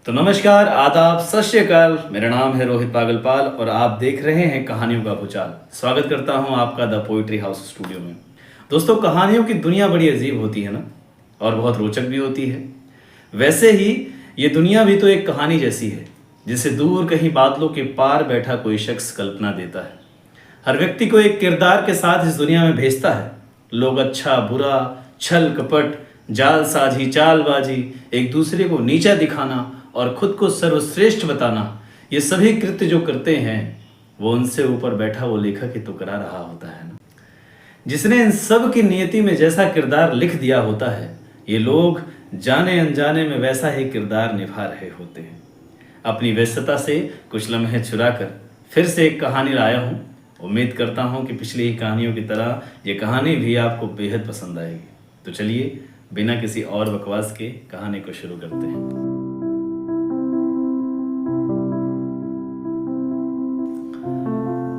तो नमस्कार, आदाब, सत श्री अकाल। मेरा नाम है रोहित पागलपाल और आप देख रहे हैं कहानियों का भूचाल। स्वागत करता हूं आपका द पोइट्री हाउस स्टूडियो में। दोस्तों, कहानियों की दुनिया बड़ी अजीब होती है ना, और बहुत रोचक भी होती है। वैसे ही ये दुनिया भी तो एक कहानी जैसी है, जिसे दूर कहीं बादलों के पार बैठा कोई शख्स कल्पना देता है। हर व्यक्ति को एक किरदार के साथ इस दुनिया में भेजता है। लोग अच्छा बुरा, छल कपट, जालसाजी, चालबाजी, एक दूसरे को नीचा दिखाना और खुद को सर्वश्रेष्ठ बताना, ये सभी कृत्य जो करते हैं वो उनसे ऊपर बैठा वो लेखक ही तो करा रहा होता है ना, जिसने इन सब की नियति में जैसा किरदार लिख दिया होता है। ये लोग जाने अनजाने में वैसा ही किरदार निभा रहे होते हैं। अपनी व्यस्तता से कुछ लम्हे चुरा कर फिर से एक कहानी लाया हूँ। उम्मीद करता हूँ कि पिछली ही कहानियों की तरह ये कहानी भी आपको बेहद पसंद आएगी। तो चलिए बिना किसी और बकवास के कहानी को शुरू करते हैं।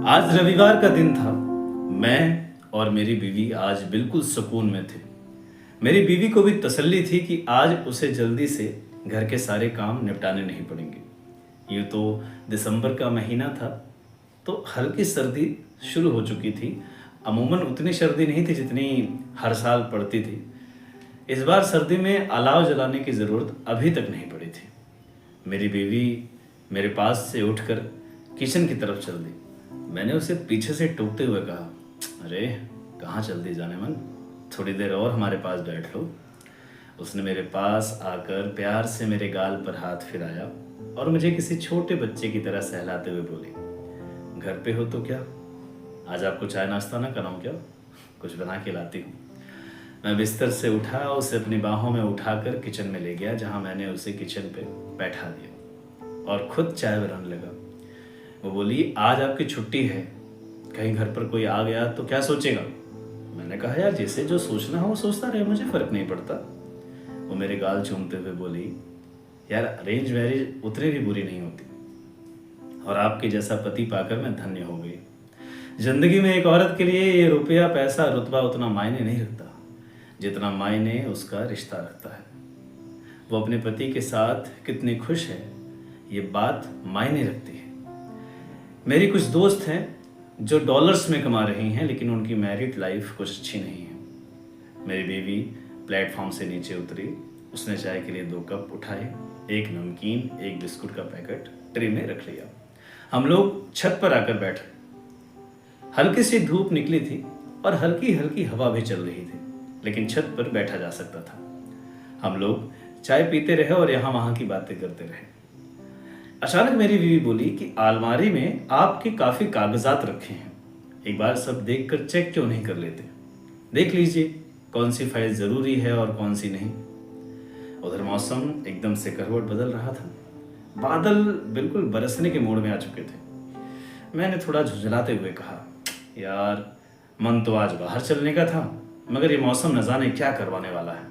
आज रविवार का दिन था। मैं और मेरी बीवी आज बिल्कुल सुकून में थे। मेरी बीवी को भी तसल्ली थी कि आज उसे जल्दी से घर के सारे काम निपटाने नहीं पड़ेंगे। यूँ तो दिसंबर का महीना था, तो हल्की सर्दी शुरू हो चुकी थी। अमूमन उतनी सर्दी नहीं थी जितनी हर साल पड़ती थी। इस बार सर्दी में अलाव जलाने की ज़रूरत अभी तक नहीं पड़ी थी। मेरी बीवी मेरे पास से उठकर किचन की तरफ चल दी। मैंने उसे पीछे से टोकते हुए कहा, अरे कहाँ चल दी जाने मन, थोड़ी देर और हमारे पास बैठ लो। उसने मेरे पास आकर प्यार से मेरे गाल पर हाथ फिराया और मुझे किसी छोटे बच्चे की तरह सहलाते हुए बोली, घर पे हो तो क्या, आज आपको चाय नाश्ता ना कराऊं क्या, कुछ बना के लाती हूँ। मैं बिस्तर से उठा, उसे अपनी बाहों में उठाकर किचन में ले गया, जहाँ मैंने उसे किचन पे बैठा दिया और खुद चाय बनाने लगा। वो बोली, आज आपकी छुट्टी है, कहीं घर पर कोई आ गया तो क्या सोचेगा। मैंने कहा, यार जिसे जो सोचना हो वो सोचता रहे, मुझे फर्क नहीं पड़ता। वो मेरे गाल चूमते हुए बोली, यार अरेंज मैरिज उतनी भी बुरी नहीं होती और आपके जैसा पति पाकर मैं धन्य हो गई। जिंदगी में एक औरत के लिए ये रुपया पैसा रुतबा उतना मायने नहीं रखता जितना मायने उसका रिश्ता रखता है। वो अपने पति के साथ कितनी खुश है ये बात मायने रखती है। मेरी कुछ दोस्त हैं जो डॉलर्स में कमा रही हैं, लेकिन उनकी मैरिड लाइफ कुछ अच्छी नहीं है। मेरी बीवी प्लेटफॉर्म से नीचे उतरी। उसने चाय के लिए 2 कप उठाए, एक नमकीन, एक बिस्कुट का पैकेट ट्रे में रख लिया। हम लोग छत पर आकर बैठे। हल्की सी धूप निकली थी और हल्की हल्की हवा भी चल रही थी, लेकिन छत पर बैठा जा सकता था। हम लोग चाय पीते रहे और यहाँ वहाँ की बातें करते रहे। अचानक मेरी बीवी बोली कि अलमारी में आपके काफ़ी कागजात रखे हैं, एक बार सब देखकर चेक क्यों नहीं कर लेते, देख लीजिए कौन सी फाइल ज़रूरी है और कौन सी नहीं। उधर मौसम एकदम से करवट बदल रहा था। बादल बिल्कुल बरसने के मोड़ में आ चुके थे। मैंने थोड़ा झुंझलाते हुए कहा, यार मन तो आज बाहर चलने का था, मगर ये मौसम न जाने क्या करवाने वाला है।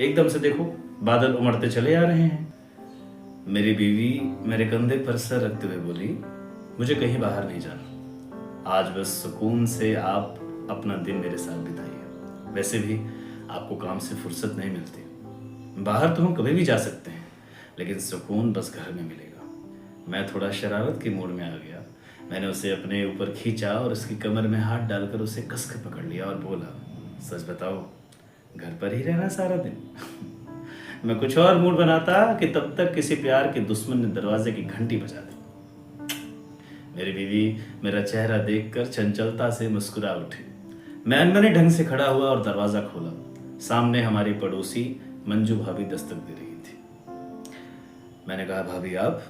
एकदम से देखो बादल उमड़ते चले आ रहे हैं। मेरी बीवी मेरे कंधे पर सर रखते हुए बोली, मुझे कहीं बाहर नहीं जाना, आज बस सुकून से आप अपना दिन मेरे साथ बिताइए। वैसे भी आपको काम से फुर्सत नहीं मिलती, बाहर तो हम कभी भी जा सकते हैं, लेकिन सुकून बस घर में मिलेगा। मैं थोड़ा शरारत के मूड में आ गया। मैंने उसे अपने ऊपर खींचा और उसकी कमर में हाथ डालकर उसे कसकर पकड़ लिया और बोला, सच बताओ घर पर ही रहना सारा दिन। मैं कुछ और मूड बनाता कि तब तक किसी प्यार के दुश्मन ने दरवाजे की घंटी बजा दी। मेरी बीवी मेरा चेहरा देखकर चंचलता से मुस्कुरा उठी। मैं अनबने ढंग से खड़ा हुआ और दरवाजा खोला। सामने हमारी पड़ोसी मंजू भाभी दस्तक दे रही थी। मैंने कहा, भाभी आप?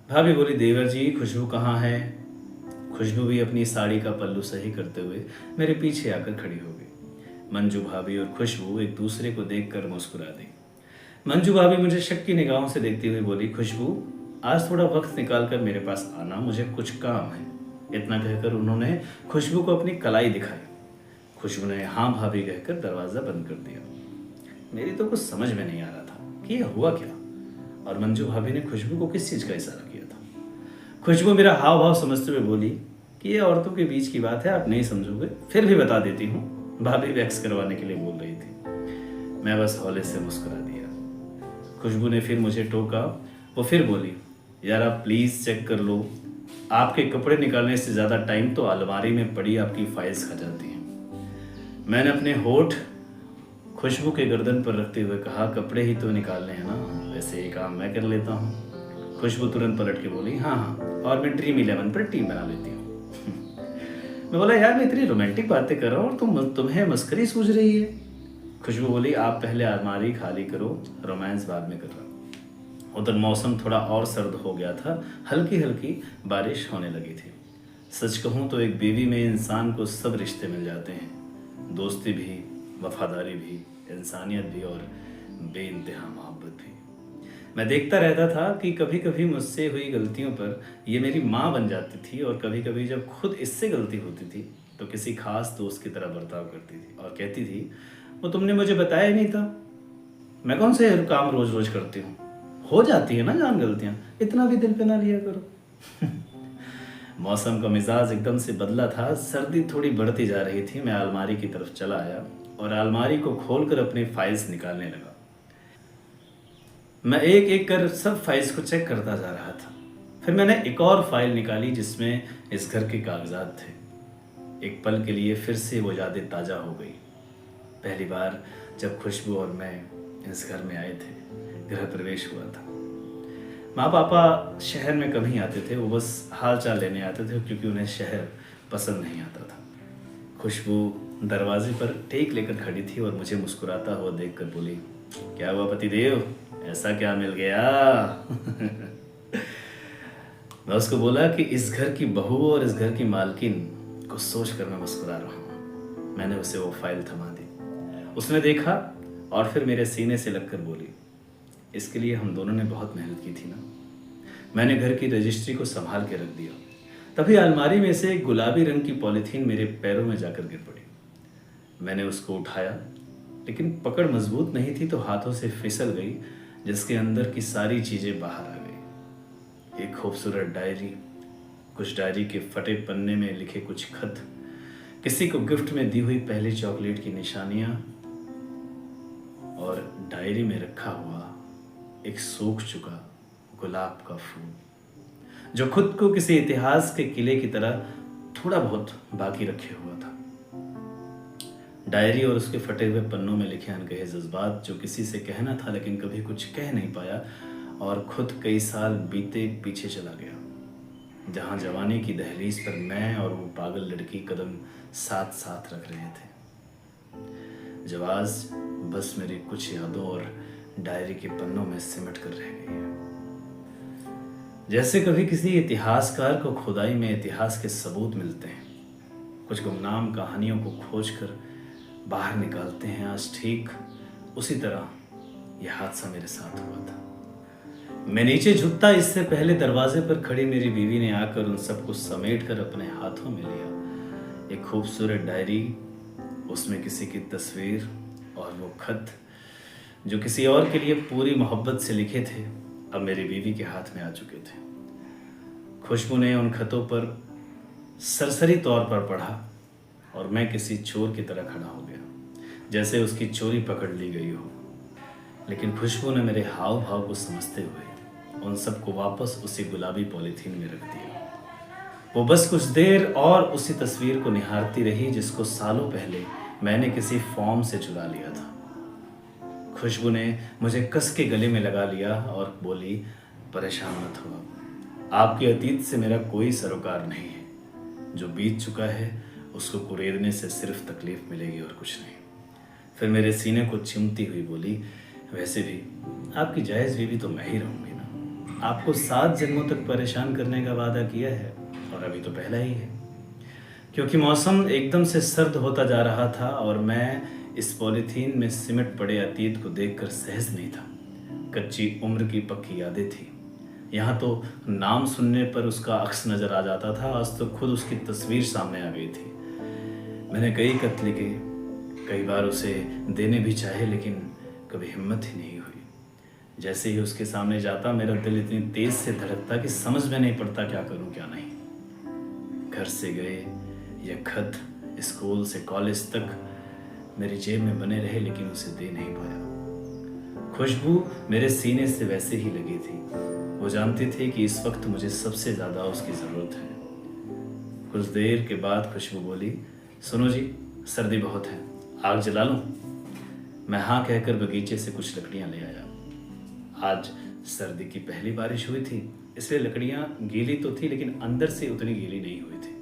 भाभी बोली, देवर जी खुशबू कहाँ है? खुशबू भी अपनी साड़ी का पल्लू सही करते हुए मेरे पीछे आकर खड़ी हो गई। मंजू भाभी और खुशबू एक दूसरे को देखकर मुस्कुरा दी। मंजू भाभी मुझे शक की निगाहों से देखती हुई बोली, खुशबू आज थोड़ा वक्त निकालकर मेरे पास आना, मुझे कुछ काम है। इतना कहकर उन्होंने खुशबू को अपनी कलाई दिखाई। खुशबू ने हाँ भाभी कहकर दरवाज़ा बंद कर दिया। मेरी तो कुछ समझ में नहीं आ रहा था कि यह हुआ क्या, और मंजू भाभी ने खुशबू को किस चीज़ का इशारा किया था। खुशबू मेरा हाव भाव समझते हुए बोली कि ये औरतों के बीच की बात है, आप नहीं समझोगे, फिर भी बता देती हूँ। भाभी वैक्स करवाने के लिए बोल रही थी। मैं बस हौले से मुस्कुरा दिया। खुशबू ने फिर मुझे टोका वो फिर बोली, यार आप प्लीज़ चेक कर लो, आपके कपड़े निकालने से ज़्यादा टाइम तो अलमारी में पड़ी आपकी फाइल्स खा जाती हैं। मैंने अपने होठ खुशबू के गर्दन पर रखते हुए कहा, कपड़े ही तो निकालने हैं ना, वैसे ये काम मैं कर लेता हूँ। खुशबू तुरंत पलट के बोली, हाँ हाँ, और मैं ड्रीम 11 पर टीम बना लेती हूँ। मैं बोला, यार मैं इतनी रोमांटिक बातें कर रहा हूँ और तुम्हें मस्करी सूझ रही है। खुशबू बोली, आप पहले अलमारी खाली करो, रोमांस बाद में कर रहा हूँ। उधर मौसम थोड़ा और सर्द हो गया था, हल्की हल्की बारिश होने लगी थी। सच कहूँ तो एक बीवी में इंसान को सब रिश्ते मिल जाते हैं, दोस्ती भी, वफादारी भी, इंसानियत भी और बेइंतहा मोहब्बत भी। मैं देखता रहता था कि कभी कभी मुझसे हुई गलतियों पर ये मेरी माँ बन जाती थी, और कभी कभी जब खुद इससे गलती होती थी तो किसी खास दोस्त की तरह बर्ताव करती थी और कहती थी, वो तुमने मुझे बताया ही नहीं था, मैं कौन से काम रोज रोज करती हूँ, हो जाती है ना जान गलतियाँ, इतना भी दिल पे ना लिया करो। मौसम का मिजाज एकदम से बदला था, सर्दी थोड़ी बढ़ती जा रही थी। मैं अलमारी की तरफ चला आया और अलमारी को खोलकर अपनी फाइल्स निकालने लगा। मैं एक एक कर सब फाइल्स को चेक करता जा रहा था। फिर मैंने एक और फाइल निकाली जिसमें इस घर के कागजात थे। एक पल के लिए फिर से वो यादें ताज़ा हो गई। पहली बार जब खुशबू और मैं इस घर में आए थे, गृह प्रवेश हुआ था। माँ पापा शहर में कम ही आते थे, वो बस हाल चाल लेने आते थे क्योंकि उन्हें शहर पसंद नहीं आता था। खुशबू दरवाजे पर टेक लेकर खड़ी थी और मुझे मुस्कुराता हुआ देखकर बोली, क्या हुआ पतिदेव, ऐसा क्या मिल गया? मैं उसको बोला कि इस घर की बहू और इस घर की मालकिन को सोच कर मैं मुस्कुरा रहा हूँ। मैंने उसे वो फाइल थमा दी। उसने देखा और फिर मेरे सीने से लगकर बोली, इसके लिए हम दोनों ने बहुत मेहनत की थी ना। मैंने घर की रजिस्ट्री को संभाल के रख दिया। तभी अलमारी में से एक गुलाबी रंग की पॉलीथीन मेरे पैरों में जाकर गिर पड़ी। मैंने उसको उठाया, लेकिन पकड़ मजबूत नहीं थी तो हाथों से फिसल गई, जिसके अंदर की सारी चीजें बाहर आ गई। एक खूबसूरत डायरी, कुछ डायरी के फटे पन्ने में लिखे कुछ खत, किसी को गिफ्ट में दी हुई पहली चॉकलेट की निशानियां, और डायरी में रखा हुआ एक सूख चुका गुलाब का फूल, जो खुद को किसी इतिहास के किले की तरह थोड़ा बहुत बाकी रखे हुआ था। डायरी और उसके फटे हुए पन्नों में लिखे अनकहे जज्बात, जो किसी से कहना था लेकिन कभी कुछ कह नहीं पाया, और खुद कई साल बीते पीछे चला गया, जहां जवानी की दहलीज पर मैं और वो पागल लड़की कदम साथ साथ रख रहे थे। जवाज बस मेरी कुछ यादों और डायरी के पन्नों में सिमट कर रह गई है। जैसे कभी किसी इतिहासकार को खुदाई में इतिहास के सबूत मिलते हैं, कुछ गुमनाम कहानियों को खोजकर बाहर निकालते हैं, आज ठीक उसी तरह यह हादसा मेरे साथ हुआ था। मैं नीचे झुकता इससे पहले दरवाजे पर खड़ी मेरी बीवी ने आकर उन सबको समेट कर अपने हाथों में लिया। एक खूबसूरत डायरी, उसमें किसी की तस्वीर, और वो खत जो किसी और के लिए पूरी मोहब्बत से लिखे थे, अब मेरी बीवी के हाथ में आ चुके थे। खुशबू ने उन खतों पर सरसरी तौर पर पढ़ा और मैं किसी चोर की तरह खड़ा हो गया, जैसे उसकी चोरी पकड़ ली गई हो। लेकिन खुशबू ने मेरे हाव भाव को समझते हुए उन सबको वापस उसी गुलाबी पॉलीथीन में रख दिया। वो बस कुछ देर और उसी तस्वीर को निहारती रही जिसको सालों पहले मैंने किसी फॉर्म से चुरा लिया था। खुशबू ने मुझे कस के गले में लगा लिया और बोली, परेशान मत हो, आपके अतीत से मेरा कोई सरोकार नहीं है। जो बीत चुका है उसको कुरेदने से सिर्फ तकलीफ मिलेगी और कुछ नहीं। फिर मेरे सीने को चिमटी हुई बोली, वैसे भी आपकी जायज़ बीवी तो मैं ही रहूँगी ना। आपको 7 जन्मों तक परेशान करने का वादा किया है और अभी तो पहला ही है। क्योंकि मौसम एकदम से सर्द होता जा रहा था और मैं इस पॉलीथीन में सिमट पड़े अतीत को देखकर सहज नहीं था। कच्ची उम्र की पक्की यादें थी। यहाँ तो नाम सुनने पर उसका अक्स नज़र आ जाता था, आज तो खुद उसकी तस्वीर सामने आ गई थी। मैंने कई खत लिखे, कई बार उसे देने भी चाहे, लेकिन कभी हिम्मत ही नहीं हुई। जैसे ही उसके सामने जाता मेरा दिल इतनी तेज से धड़कता कि समझ में नहीं पड़ता क्या करूं क्या नहीं। घर से गए ये खत स्कूल से कॉलेज तक मेरी जेब में बने रहे, लेकिन उसे दे नहीं पाया। खुशबू मेरे सीने से वैसे ही लगी थी, वो जानती थी कि इस वक्त मुझे सबसे ज़्यादा उसकी ज़रूरत है। कुछ देर के बाद खुशबू बोली, सुनो जी, सर्दी बहुत है, आग जला लूं? मैं हाँ कहकर बगीचे से कुछ लकड़ियां ले आया। आज सर्दी की पहली बारिश हुई थी, इसलिए लकड़ियां गीली तो थी लेकिन अंदर से उतनी गीली नहीं हुई थी।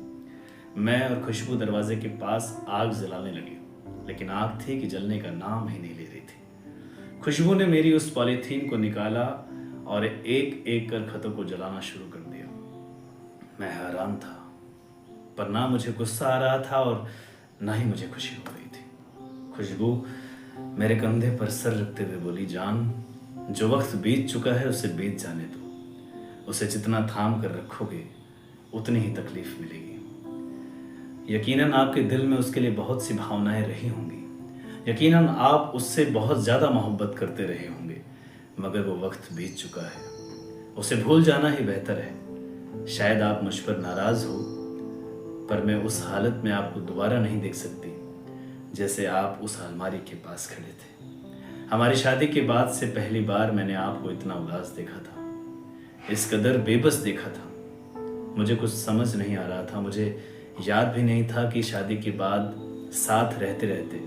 मैं और खुशबू दरवाजे के पास आग जलाने लगे, लेकिन आग थी कि जलने का नाम ही नहीं ले रही थी। खुशबू ने मेरी उस पॉलीथीन को निकाला और एक एक कर खतों को जलाना शुरू कर दिया। मैं हैरान था, पर ना मुझे गुस्सा आ रहा था और ना ही मुझे खुशी हो रही थी। खुशबू मेरे कंधे पर सर रखते हुए बोली, जान, जो वक्त बीत चुका है उसे बीत जाने दो। उसे जितना थाम कर रखोगे उतनी ही तकलीफ मिलेगी। यकीनन आपके दिल में उसके लिए बहुत सी भावनाएं रही होंगी, यकीनन आप उससे बहुत ज़्यादा मोहब्बत करते रहे होंगे, मगर वो वक्त बीत चुका है, उसे भूल जाना ही बेहतर है। शायद आप मुझ पर नाराज़ हो, पर मैं उस हालत में आपको दोबारा नहीं देख सकती जैसे आप उस अलमारी के पास खड़े थे। हमारी शादी के बाद से पहली बार मैंने आपको इतना उदास देखा था, इस कदर बेबस देखा था। मुझे कुछ समझ नहीं आ रहा था, मुझे याद भी नहीं था कि शादी के बाद साथ रहते रहते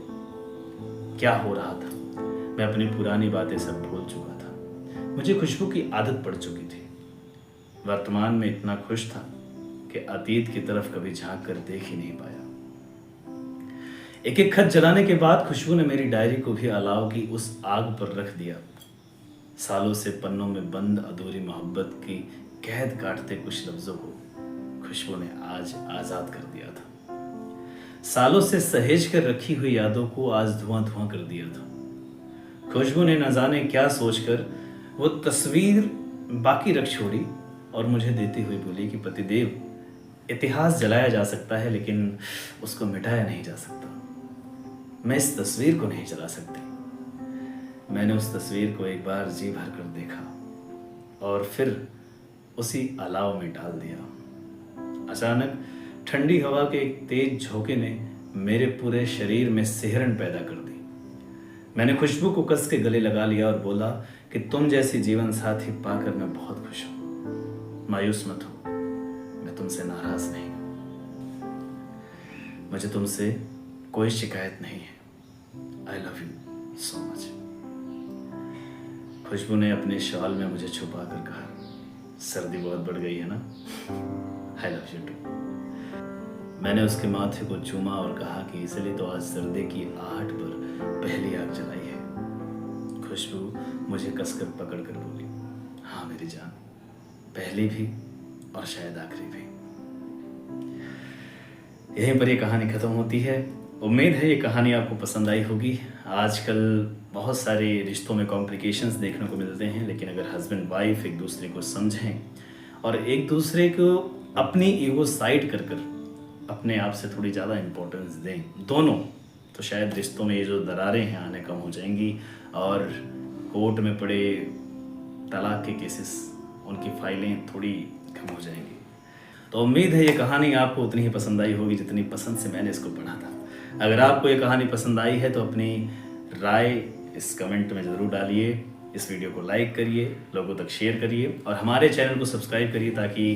क्या हो रहा था। मैं अपनी पुरानी बातें सब भूल चुका था। मुझे खुशबू की आदत पड़ चुकी थी। वर्तमान में इतना खुश था कि अतीत की तरफ कभी झांक कर देख ही नहीं पाया। एक एक खत जलाने के बाद खुशबू ने मेरी डायरी को भी अलाव की उस आग पर रख दिया। सालों से पन्नों में बंद अधूरी मोहब्बत की कैद काटते कुछ लफ्जों को खुशबू ने आज आजाद कर दिया था। सालों से सहेज कर रखी हुई यादों को आज धुआं धुआं कर दिया था। खुशबू ने न जाने क्या सोचकर वो तस्वीर बाकी रख छोड़ी और मुझे देती हुई बोली कि पतिदेव, इतिहास जलाया जा सकता है लेकिन उसको मिटाया नहीं जा सकता। मैं इस तस्वीर को नहीं जला सकती। मैंने उस तस्वीर को एक बार जी भर कर देखा और फिर उसी अलाव में डाल दिया। अचानक ठंडी हवा के एक तेज झोंके ने मेरे पूरे शरीर में सिहरन पैदा कर दी। मैंने खुशबू को कस के गले लगा लिया और बोला कि तुम जैसी जीवन साथी पाकर मैं बहुत खुश हूं। मायूस मत हो, मैं तुमसे नाराज नहीं हूं। मुझे तुमसे कोई शिकायत नहीं है। I love you so much. Khushboo ने अपने शॉल में मुझे छुपा कर कहा, सर्दी बहुत बढ़ गई है ना? I love you too. मैंने उसके माथे को चूमा और कहा कि इसलिए तो आज सर्दी की आहट पर पहली आग जलाई है। खुशबू मुझे कसकर पकड़ कर बोली, हाँ मेरी जान, पहली भी और शायद आखिरी भी। यहीं पर ये कहानी खत्म होती है। उम्मीद है ये कहानी आपको पसंद आई होगी। आजकल बहुत सारे रिश्तों में कॉम्प्लिकेशंस देखने को मिलते हैं, लेकिन अगर हस्बैंड वाइफ एक दूसरे को समझें और एक दूसरे को अपनी ईगो साइड कर कर अपने आप से थोड़ी ज़्यादा इम्पोर्टेंस दें दोनों, तो शायद रिश्तों में ये जो दरारें हैं आने कम हो जाएंगी और कोर्ट में पड़े तलाक के केसेस, उनकी फाइलें थोड़ी कम हो जाएंगी। तो उम्मीद है ये कहानी आपको उतनी ही पसंद आई होगी जितनी पसंद से मैंने इसको पढ़ा था। अगर आपको ये कहानी पसंद आई है तो अपनी राय इस कमेंट में ज़रूर डालिए, इस वीडियो को लाइक करिए, लोगों तक शेयर करिए और हमारे चैनल को सब्सक्राइब करिए ताकि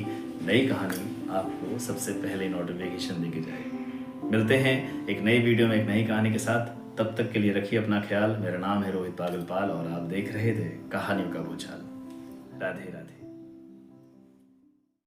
नई कहानी आपको सबसे पहले नोटिफिकेशन देके जाए। मिलते हैं एक नई वीडियो में एक नई कहानी के साथ। तब तक के लिए रखिए अपना ख्याल। मेरा नाम है रोहित पागलपाल और आप देख रहे थे कहानियों का भूचाल। राधे राधे।